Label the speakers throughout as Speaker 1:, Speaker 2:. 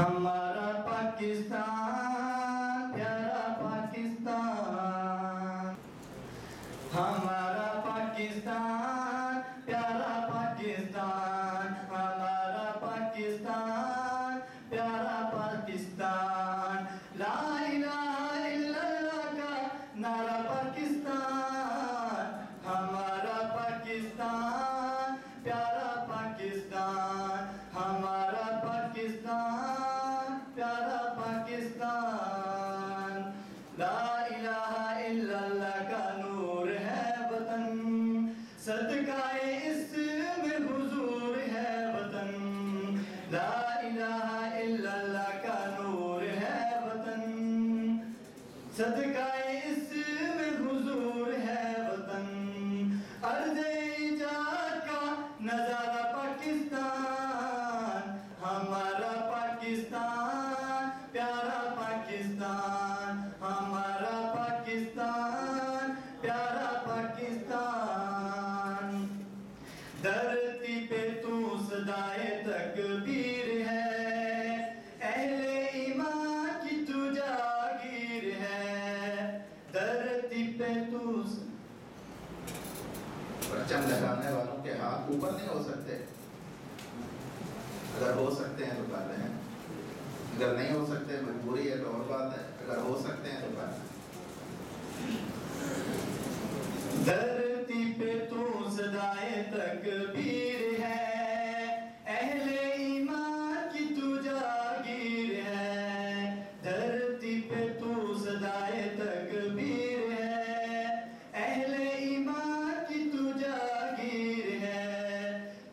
Speaker 1: ہمارا پاکستان پیارا پاکستان، ہمارا پاکستان پیارا پاکستان، ہمارا پاکستان پیارا پاکستان، لا الہ الا اللہ کا نعرہ پاکستان، ہمارا پاکستان پیارا پاکستان، ہمارا پاکستان پیارا پاکستان، لا الہ الا اللہ کا نور ہے وطن، صدقہ اسم حضور ہے وطن، لا الہ الا اللہ کا نور ہے وطن، صدقہ اسم حضور ہے وطن، ارض ایجاد کا نظارہ پاکستان، ہمارا پاکستان پیارا پاکستان، ہمارا پاکستان پیارا پاکستان، دھرتی پہ تو صدائے تکبیر ہے، اہل ایمان کی تو جاگیر ہے، دھرتی پہ تو
Speaker 2: پرچم لگانے والوں کے ہاتھ اوپر نہیں ہو سکتے، اگر ہو سکتے ہیں تو کر رہے ہیں، اگر نہیں ہو سکتے مجبوری ہے تو اور بات ہے، اگر ہو سکتے ہیں تو کر رہے ہیں۔
Speaker 1: دھرتی پہ تو صدائے تکبیر ہے، اہل ایمان کی تو جاگیر ہے، دھرتی پہ تو صدائے تکبیر ہے، اہل ایمان کی تو جاگیر ہے،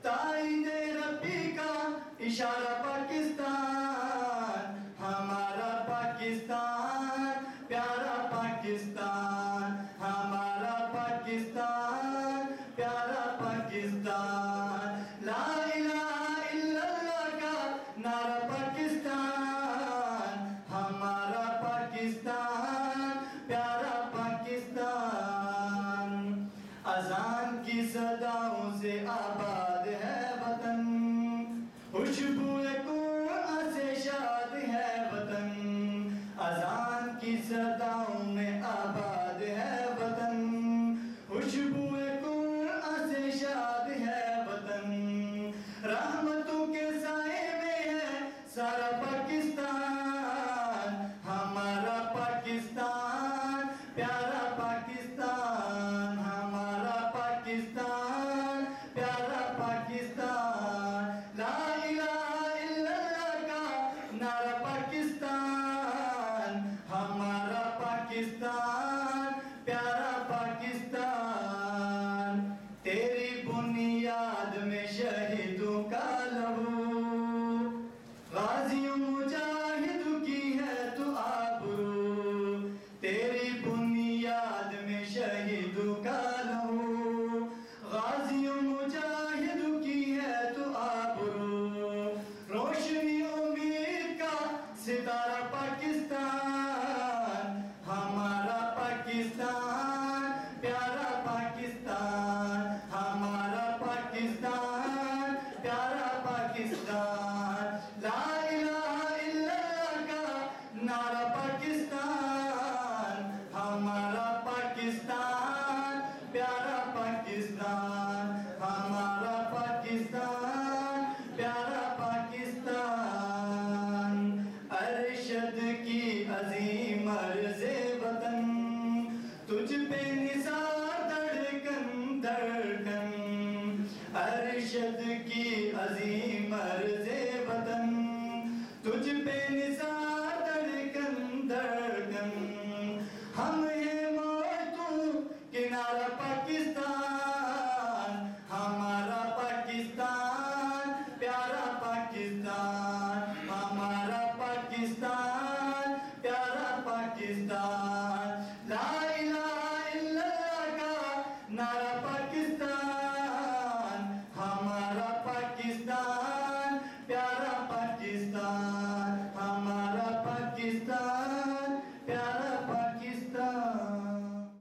Speaker 1: تائید ربی کا اشارہ پاکستان، ہمارا پاکستان پیارا پاکستان، ہمارا پاکستان پیارا پاکستان، لا الہ الا اللہ کا نعرہ پاکستان، ہمارا پاکستان پیارا پاکستان، اذان کی صداؤں سے آباد ہے وطن، خوشبو قرآن سے شاد ہے وطن، اذان کی صداؤں میں آباد ہے وطن، خوشبو قرآن سے شاد ہے وطن، رحمتوں کے سائے میں ہے سارا پاکستان، ہمارا پاکستان پیارا پاکستان، ہمارا پاکستان پیارا پاکستان، لا الہ الا اللہ کا نعرہ پاکستان، ہمارا پاکستان پیارا پاکستان، تیری بنیاد میں شہیدوں کا لہو، غازیوں مجاہدوں کی ہے تو آبرو، تیری بنیاد میں شہیدوں کا لہو، غازیوں مجاہدوں کی ہے تو آبرو، روشنی امید کا ستارہ پاکستان، ہمارا پاکستان پیارا پاکستان، ہمارا پاکستان پیارا پاکستان، لا الہ الا اللہ کا نعرہ پاکستان، ہمارا پاکستان پیارا پاکستان، ہمارا پاکستان پیارا پاکستان، ارشد کی عظیم عرض وطن، تجھ پہ نثار دھڑکن دھڑکن، ارشد کی عظیم عرض وطن، تجھ پہ نثار